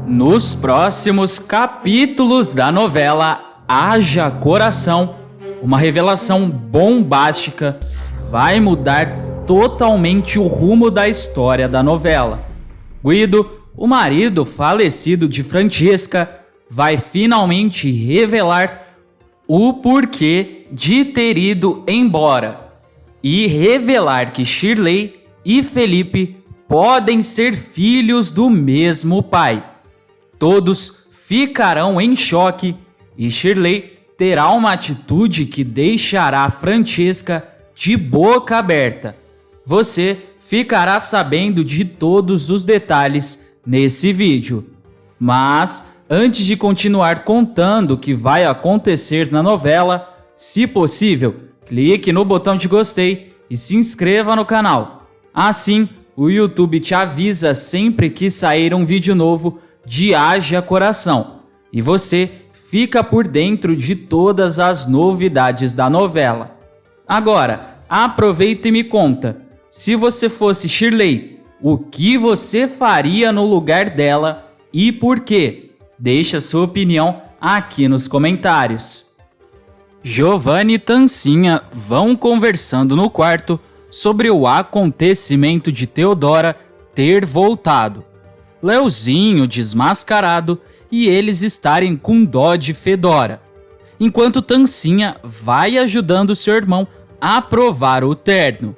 Nos próximos capítulos da novela Haja Coração, uma revelação bombástica vai mudar totalmente o rumo da história da novela. Guido, o marido falecido de Francesca, vai finalmente revelar o porquê de ter ido embora e revelar que Shirley e Felipe podem ser filhos do mesmo pai. Todos ficarão em choque e Shirley terá uma atitude que deixará Francesca de boca aberta. Você ficará sabendo de todos os detalhes nesse vídeo. Mas, antes de continuar contando o que vai acontecer na novela, se possível, clique no botão de gostei e se inscreva no canal. Assim, o YouTube te avisa sempre que sair um vídeo novo de Haja Coração, e você fica por dentro de todas as novidades da novela. Agora, aproveita e me conta, se você fosse Shirley, o que você faria no lugar dela e por quê? Deixe a sua opinião aqui nos comentários. Giovanni e Tancinha vão conversando no quarto sobre o acontecimento de Theodora ter voltado. Leozinho desmascarado e eles estarem com dó de Fedora, enquanto Tancinha vai ajudando seu irmão a provar o terno.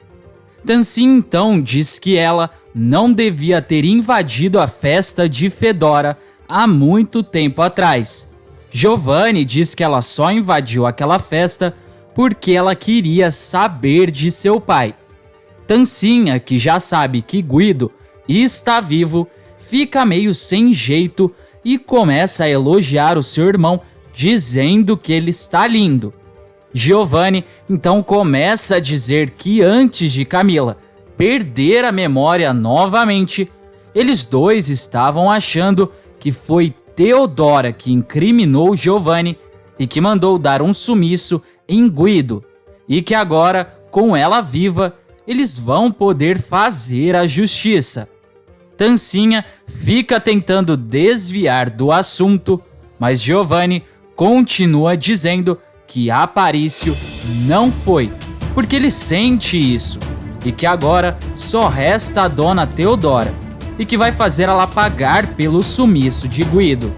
Tancinha então diz que ela não devia ter invadido a festa de Fedora há muito tempo atrás. Giovanni diz que ela só invadiu aquela festa porque ela queria saber de seu pai. Tancinha, que já sabe que Guido está vivo, fica meio sem jeito e começa a elogiar o seu irmão, dizendo que ele está lindo. Giovanni então começa a dizer que antes de Camila perder a memória novamente, eles dois estavam achando que foi Theodora que incriminou Giovanni e que mandou dar um sumiço em Guido, e que agora, com ela viva, eles vão poder fazer a justiça. Tancinha fica tentando desviar do assunto, mas Giovanni continua dizendo que Aparício não foi, porque ele sente isso, e que agora só resta a dona Theodora, e que vai fazer ela pagar pelo sumiço de Guido.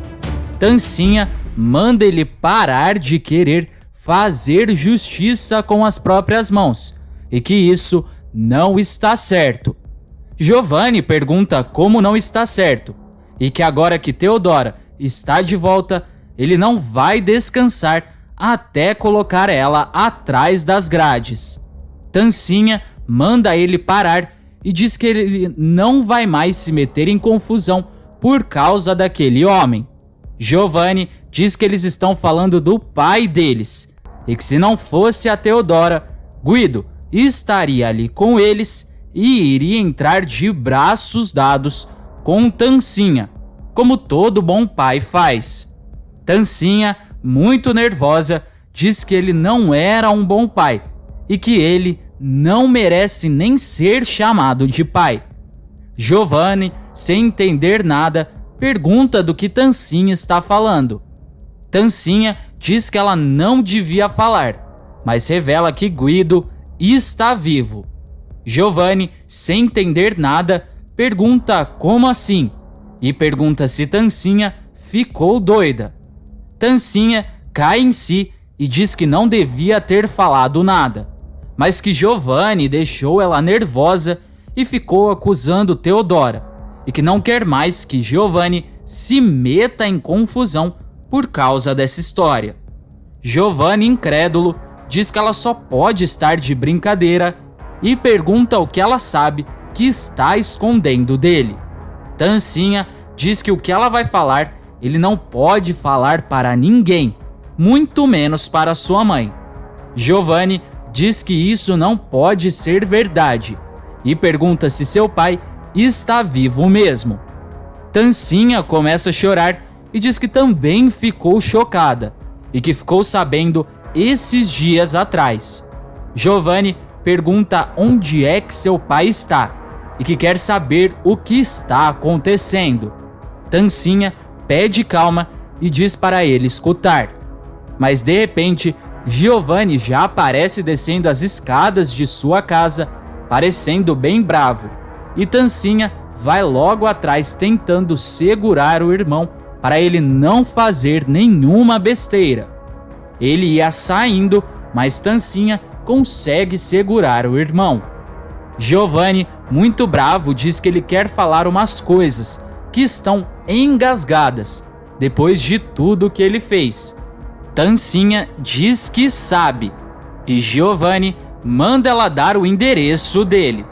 Tancinha manda ele parar de querer fazer justiça com as próprias mãos, e que isso não está certo. Giovanni pergunta como não está certo, e que agora que Theodora está de volta, ele não vai descansar até colocar ela atrás das grades. Tancinha manda ele parar e diz que ele não vai mais se meter em confusão por causa daquele homem. Giovanni diz que eles estão falando do pai deles, e que se não fosse a Theodora, Guido estaria ali com eles e iria entrar de braços dados com Tancinha, como todo bom pai faz. Tancinha, muito nervosa, diz que ele não era um bom pai e que ele não merece nem ser chamado de pai. Giovanni, sem entender nada, pergunta do que Tancinha está falando. Tancinha diz que ela não devia falar, mas revela que Guido está vivo. Giovanni, sem entender nada, pergunta como assim, e pergunta se Tancinha ficou doida. Tancinha cai em si e diz que não devia ter falado nada, mas que Giovanni deixou ela nervosa e ficou acusando Theodora, e que não quer mais que Giovanni se meta em confusão por causa dessa história. Giovanni, incrédulo, diz que ela só pode estar de brincadeira e pergunta o que ela sabe que está escondendo dele. Tancinha diz que o que ela vai falar, ele não pode falar para ninguém, muito menos para sua mãe. Giovanni diz que isso não pode ser verdade e pergunta se seu pai está vivo mesmo. Tancinha começa a chorar e diz que também ficou chocada e que ficou sabendo esses dias atrás. Giovanni pergunta onde é que seu pai está e que quer saber o que está acontecendo. Tancinha pede calma e diz para ele escutar. Mas de repente, Giovanni já aparece descendo as escadas de sua casa, parecendo bem bravo, e Tancinha vai logo atrás tentando segurar o irmão para ele não fazer nenhuma besteira. Ele ia saindo, mas Tancinha consegue segurar o irmão. Giovanni, muito bravo, diz que ele quer falar umas coisas que estão engasgadas depois de tudo que ele fez. Tancinha diz que sabe e Giovanni manda ela dar o endereço dele.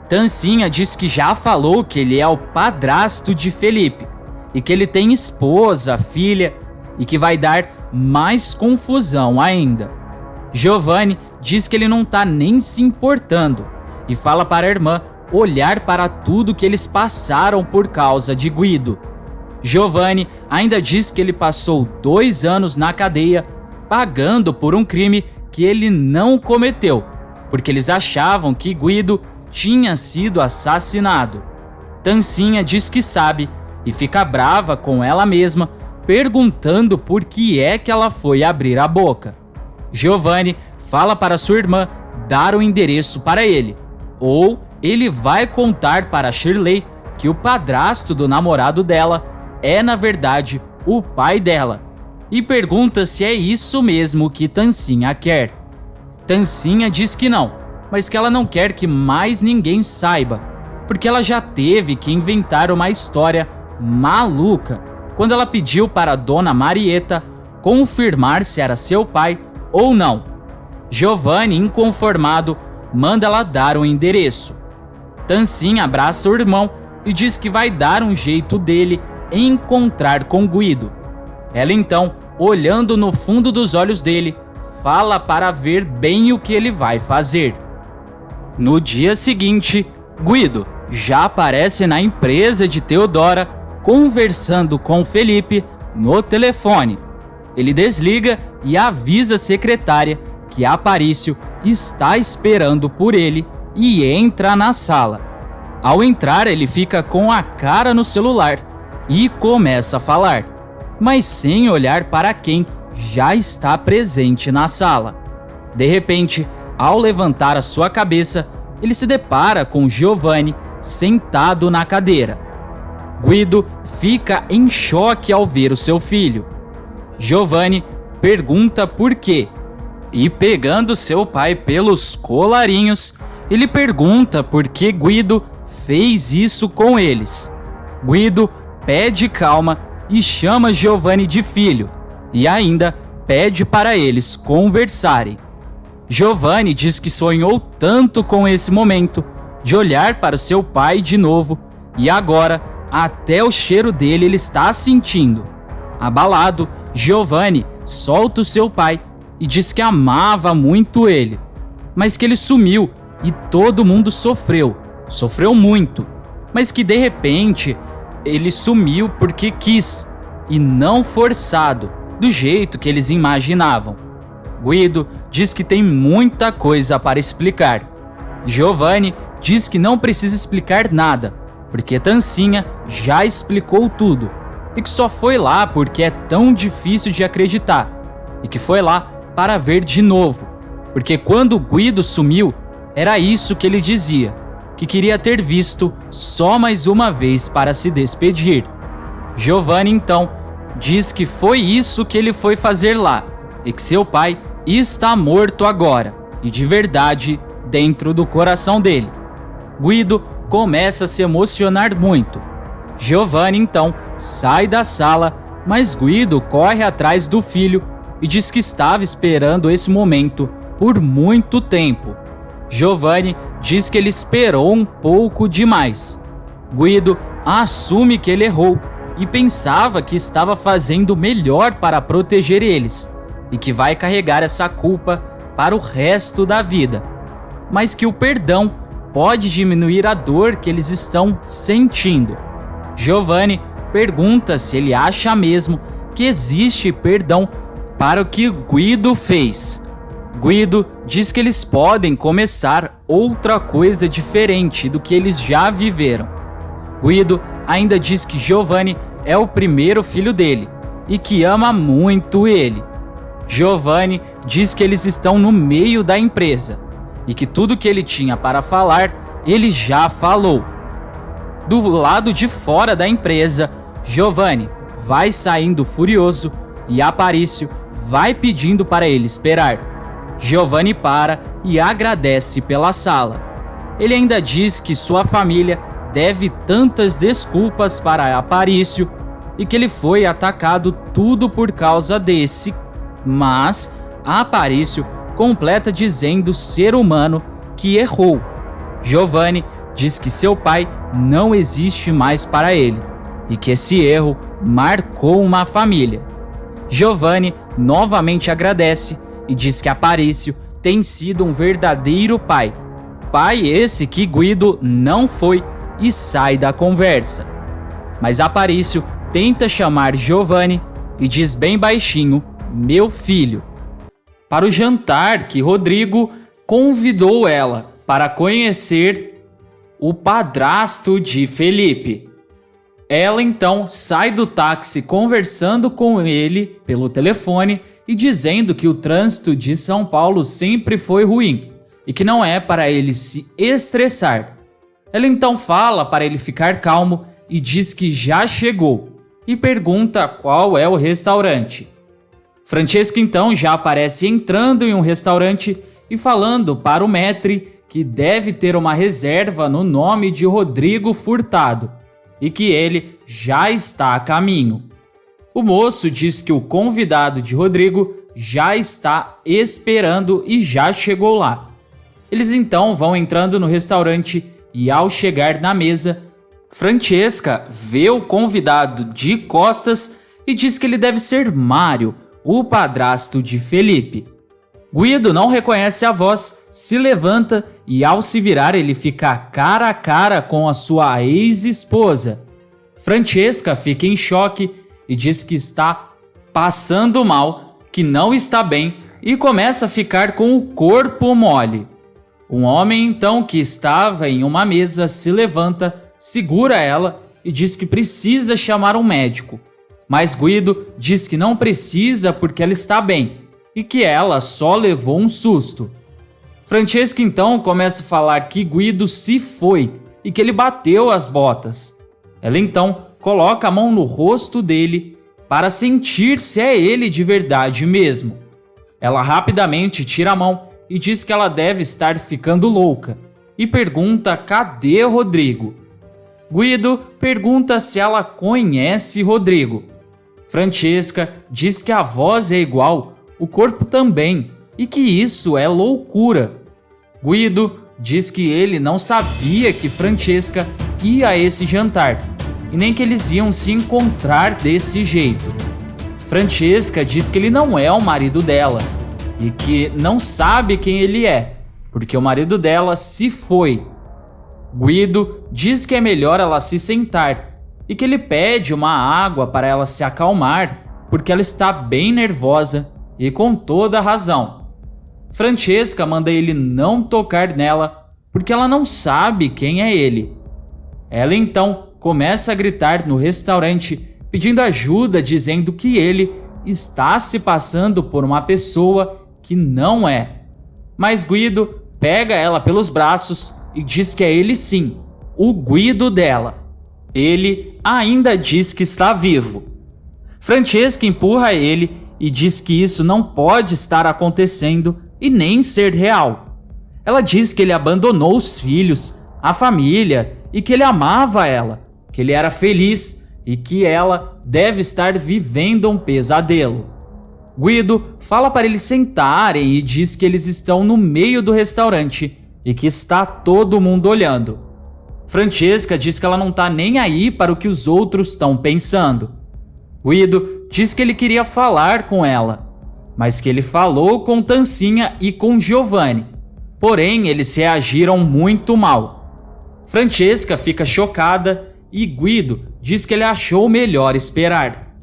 Tancinha diz que já falou que ele é o padrasto de Felipe e que ele tem esposa, filha e que vai dar mais confusão ainda. Giovanni diz que ele não tá nem se importando e fala para a irmã olhar para tudo que eles passaram por causa de Guido. Giovanni ainda diz que ele passou 2 anos na cadeia pagando por um crime que ele não cometeu, porque eles achavam que Guido tinha sido assassinado. Tancinha diz que sabe e fica brava com ela mesma, perguntando por que é que ela foi abrir a boca. Giovanni fala para sua irmã dar o endereço para ele, ou ele vai contar para Shirley que o padrasto do namorado dela é, na verdade, o pai dela, e pergunta se é isso mesmo que Tancinha quer. Tancinha diz que não, mas que ela não quer que mais ninguém saiba, porque ela já teve que inventar uma história maluca quando ela pediu para Dona Marieta confirmar se era seu pai ou não. Giovanni, inconformado, manda ela dar o endereço. Tancinha abraça o irmão e diz que vai dar um jeito dele encontrar com Guido. Ela então, olhando no fundo dos olhos dele, fala para ver bem o que ele vai fazer. No dia seguinte, Guido já aparece na empresa de Teodora conversando com Felipe no telefone. Ele desliga e avisa a secretária que Aparício está esperando por ele e entra na sala. Ao entrar, ele fica com a cara no celular e começa a falar, mas sem olhar para quem já está presente na sala. De repente, ao levantar a sua cabeça, ele se depara com Giovanni sentado na cadeira. Guido fica em choque ao ver o seu filho. Giovanni pergunta por quê, e pegando seu pai pelos colarinhos, ele pergunta por que Guido fez isso com eles. Guido pede calma e chama Giovanni de filho, e ainda pede para eles conversarem. Giovanni diz que sonhou tanto com esse momento de olhar para seu pai de novo, e agora até o cheiro dele ele está sentindo. Abalado, Giovanni solta o seu pai e diz que amava muito ele, mas que ele sumiu e todo mundo sofreu muito, mas que de repente ele sumiu porque quis e não forçado, do jeito que eles imaginavam. Guido diz que tem muita coisa para explicar. Giovanni diz que não precisa explicar nada, porque Tancinha já explicou tudo, e que só foi lá porque é tão difícil de acreditar, e que foi lá para ver de novo, porque quando Guido sumiu, era isso que ele dizia, que queria ter visto só mais uma vez para se despedir. Giovanni então diz que foi isso que ele foi fazer lá, e que seu pai está morto agora, e de verdade, dentro do coração dele. Guido começa a se emocionar muito. Giovanni então sai da sala, mas Guido corre atrás do filho e diz que estava esperando esse momento por muito tempo. Giovanni diz que ele esperou um pouco demais. Guido assume que ele errou e pensava que estava fazendo o melhor para proteger eles e que vai carregar essa culpa para o resto da vida, mas que o perdão pode diminuir a dor que eles estão sentindo. Giovanni pergunta se ele acha mesmo que existe perdão para o que Guido fez. Guido diz que eles podem começar outra coisa diferente do que eles já viveram. Guido ainda diz que Giovanni é o primeiro filho dele e que ama muito ele. Giovanni diz que eles estão no meio da empresa e que tudo que ele tinha para falar, ele já falou. Do lado de fora da empresa, Giovanni vai saindo furioso e Aparício vai pedindo para ele esperar. Giovanni para e agradece pela sala. Ele ainda diz que sua família deve tantas desculpas para Aparício e que ele foi atacado tudo por causa desse, mas Aparício completa dizendo ser humano que errou. Giovanni diz que seu pai não existe mais para ele e que esse erro marcou uma família. Giovanni novamente agradece e diz que Aparício tem sido um verdadeiro pai. Pai esse que Guido não foi e sai da conversa. Mas Aparício tenta chamar Giovanni e diz bem baixinho, meu filho, para o jantar que Rodrigo convidou ela para conhecer o padrasto de Felipe. Ela então sai do táxi conversando com ele pelo telefone e dizendo que o trânsito de São Paulo sempre foi ruim e que não é para ele se estressar. Ela então fala para ele ficar calmo e diz que já chegou e pergunta qual é o restaurante. Francesca então já aparece entrando em um restaurante e falando para o maître que deve ter uma reserva no nome de Rodrigo Furtado e que ele já está a caminho. O moço diz que o convidado de Rodrigo já está esperando e já chegou lá. Eles então vão entrando no restaurante e ao chegar na mesa, Francesca vê o convidado de costas e diz que ele deve ser Mário, o padrasto de Felipe. Guido não reconhece a voz, se levanta e ao se virar ele fica cara a cara com a sua ex-esposa. Francesca fica em choque e diz que está passando mal, que não está bem e começa a ficar com o corpo mole. Um homem então que estava em uma mesa se levanta, segura ela e diz que precisa chamar um médico. Mas Guido diz que não precisa porque ela está bem e que ela só levou um susto. Francesca então começa a falar que Guido se foi e que ele bateu as botas. Ela então coloca a mão no rosto dele para sentir se é ele de verdade mesmo. Ela rapidamente tira a mão e diz que ela deve estar ficando louca e pergunta cadê Rodrigo. Guido pergunta se ela conhece Rodrigo. Francesca diz que a voz é igual, o corpo também, e que isso é loucura. Guido diz que ele não sabia que Francesca ia a esse jantar, e nem que eles iam se encontrar desse jeito. Francesca diz que ele não é o marido dela, e que não sabe quem ele é, porque o marido dela se foi. Guido diz que é melhor ela se sentar, e que ele pede uma água para ela se acalmar, porque ela está bem nervosa e com toda a razão. Francesca manda ele não tocar nela, porque ela não sabe quem é ele. Ela então começa a gritar no restaurante, pedindo ajuda, dizendo que ele está se passando por uma pessoa que não é. Mas Guido pega ela pelos braços e diz que é ele sim, o Guido dela. Ele ainda diz que está vivo. Francesca empurra ele e diz que isso não pode estar acontecendo e nem ser real. Ela diz que ele abandonou os filhos, a família e que ele amava ela, que ele era feliz e que ela deve estar vivendo um pesadelo. Guido fala para eles sentarem e diz que eles estão no meio do restaurante e que está todo mundo olhando. Francesca diz que ela não está nem aí para o que os outros estão pensando. Guido diz que ele queria falar com ela, mas que ele falou com Tancinha e com Giovanni, porém eles reagiram muito mal. Francesca fica chocada e Guido diz que ele achou melhor esperar.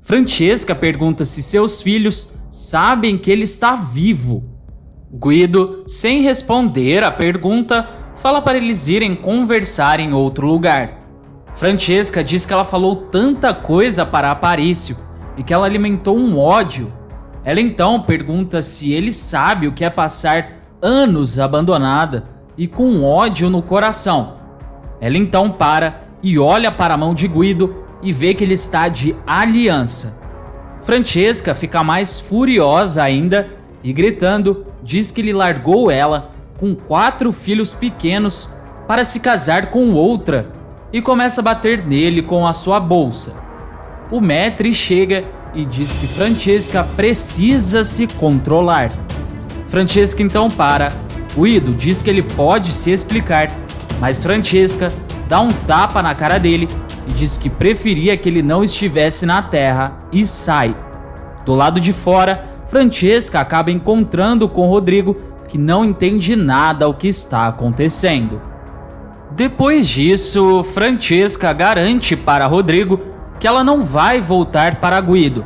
Francesca pergunta se seus filhos sabem que ele está vivo. Guido, sem responder a pergunta, fala para eles irem conversar em outro lugar. Francesca diz que ela falou tanta coisa para Aparício e que ela alimentou um ódio. Ela então pergunta se ele sabe o que é passar anos abandonada e com ódio no coração. Ela então para e olha para a mão de Guido e vê que ele está de aliança. Francesca fica mais furiosa ainda e, gritando, diz que ele largou ela com 4 filhos pequenos para se casar com outra e começa a bater nele com a sua bolsa. O maître chega e diz que Francesca precisa se controlar. Francesca então para. Guido diz que ele pode se explicar, mas Francesca dá um tapa na cara dele e diz que preferia que ele não estivesse na terra e sai. Do lado de fora, Francesca acaba encontrando com Rodrigo, que não entende nada o que está acontecendo. Depois disso, Francesca garante para Rodrigo que ela não vai voltar para Guido,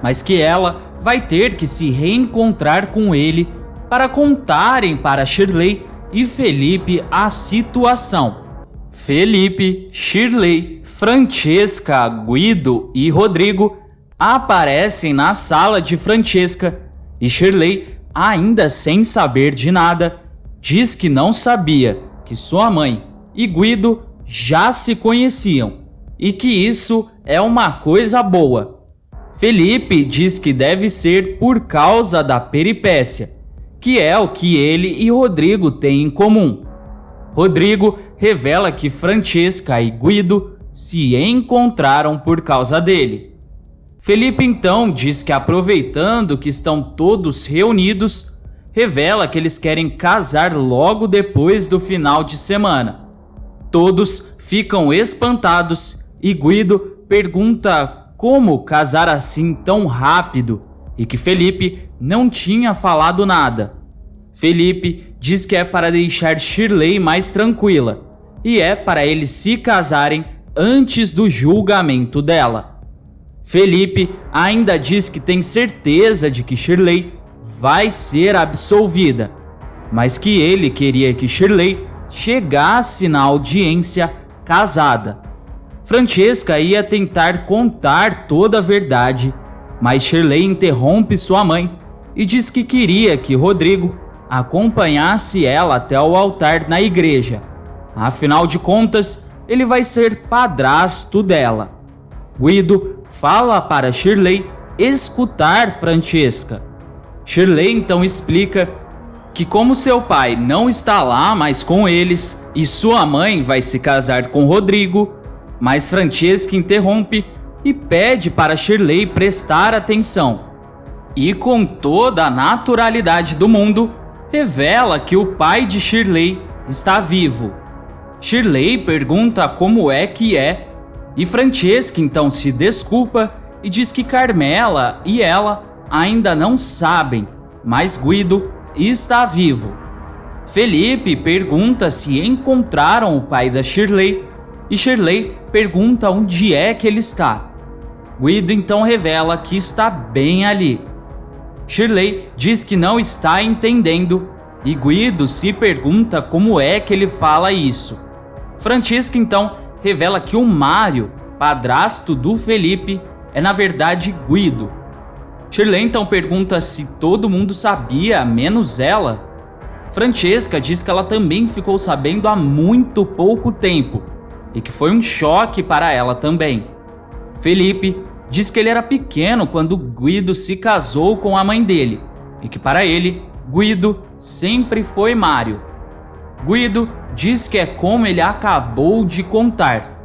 mas que ela vai ter que se reencontrar com ele para contarem para Shirley e Felipe a situação. Felipe, Shirley, Francesca, Guido e Rodrigo aparecem na sala de Francesca e Shirley, ainda sem saber de nada, diz que não sabia que sua mãe e Guido já se conheciam e que isso é uma coisa boa. Felipe diz que deve ser por causa da peripécia, que é o que ele e Rodrigo têm em comum. Rodrigo revela que Francesca e Guido se encontraram por causa dele. Felipe então diz que, aproveitando que estão todos reunidos, revela que eles querem casar logo depois do final de semana. Todos ficam espantados e Guido pergunta como casar assim tão rápido e que Felipe não tinha falado nada. Felipe diz que é para deixar Shirley mais tranquila e é para eles se casarem antes do julgamento dela. Felipe ainda diz que tem certeza de que Shirley vai ser absolvida, mas que ele queria que Shirley chegasse na audiência casada. Francesca ia tentar contar toda a verdade, mas Shirley interrompe sua mãe e diz que queria que Rodrigo acompanhasse ela até o altar na igreja. Afinal de contas, ele vai ser padrasto dela. Guido fala para Shirley escutar Francesca. Shirley então explica que, como seu pai não está lá mais com eles e sua mãe vai se casar com Rodrigo, mas Francesca interrompe e pede para Shirley prestar atenção. E, com toda a naturalidade do mundo, revela que o pai de Shirley está vivo. Shirley pergunta como é que é, e Francesca então se desculpa e diz que Carmela e ela ainda não sabem, mas Guido está vivo. Felipe pergunta se encontraram o pai da Shirley e Shirley pergunta onde é que ele está. Guido então revela que está bem ali. Shirley diz que não está entendendo e Guido se pergunta como é que ele fala isso. Francesca então revela que o Mário, padrasto do Felipe, é na verdade Guido. Shirley então pergunta se todo mundo sabia, menos ela. Francesca diz que ela também ficou sabendo há muito pouco tempo e que foi um choque para ela também. Felipe diz que ele era pequeno quando Guido se casou com a mãe dele e que para ele, Guido sempre foi Mário. Guido diz que é como ele acabou de contar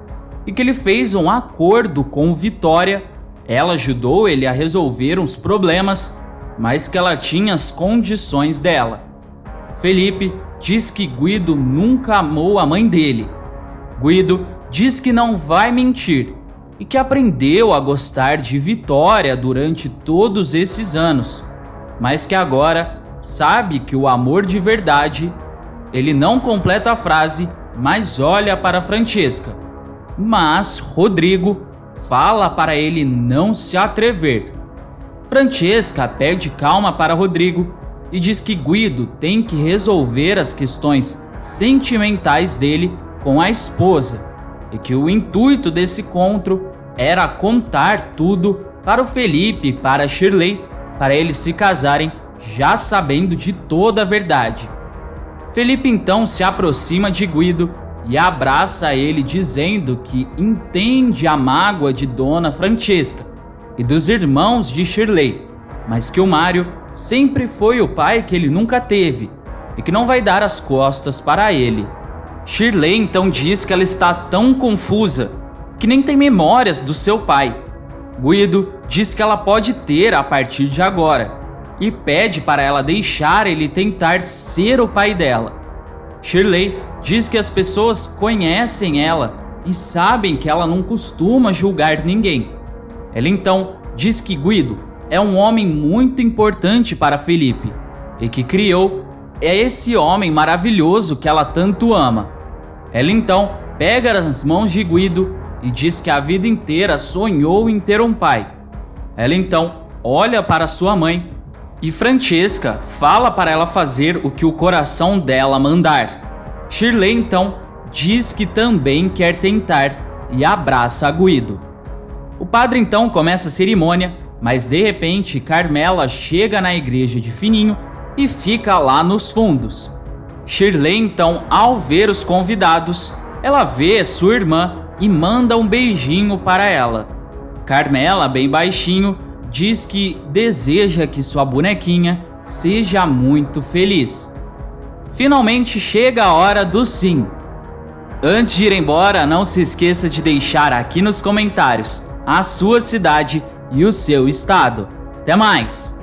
e que ele fez um acordo com Vitória. Ela ajudou ele a resolver uns problemas, mas que ela tinha as condições dela. Felipe diz que Guido nunca amou a mãe dele. Guido diz que não vai mentir e que aprendeu a gostar de Vitória durante todos esses anos, mas que agora sabe que o amor de verdade... Ele não completa a frase, mas olha para Francesca. Mas Rodrigo fala para ele não se atrever. Francesca pede calma para Rodrigo e diz que Guido tem que resolver as questões sentimentais dele com a esposa e que o intuito desse encontro era contar tudo para o Felipe e para a Shirley, para eles se casarem já sabendo de toda a verdade. Felipe então se aproxima de Guido e abraça ele dizendo que entende a mágoa de Dona Francesca e dos irmãos de Shirley, mas que o Mário sempre foi o pai que ele nunca teve e que não vai dar as costas para ele. Shirley então diz que ela está tão confusa que nem tem memórias do seu pai. Guido diz que ela pode ter a partir de agora e pede para ela deixar ele tentar ser o pai dela. Shirley diz que as pessoas conhecem ela e sabem que ela não costuma julgar ninguém. Ela então diz que Guido é um homem muito importante para Felipe e que criou esse homem maravilhoso que ela tanto ama. Ela então pega nas mãos de Guido e diz que a vida inteira sonhou em ter um pai. Ela então olha para sua mãe e Francesca fala para ela fazer o que o coração dela mandar. Shirley então diz que também quer tentar e abraça Guido. O padre então começa a cerimônia, mas de repente Carmela chega na igreja de fininho e fica lá nos fundos. Shirley então, ao ver os convidados, ela vê sua irmã e manda um beijinho para ela. Carmela, bem baixinho, diz que deseja que sua bonequinha seja muito feliz. Finalmente chega a hora do sim. Antes de ir embora, não se esqueça de deixar aqui nos comentários a sua cidade e o seu estado. Até mais!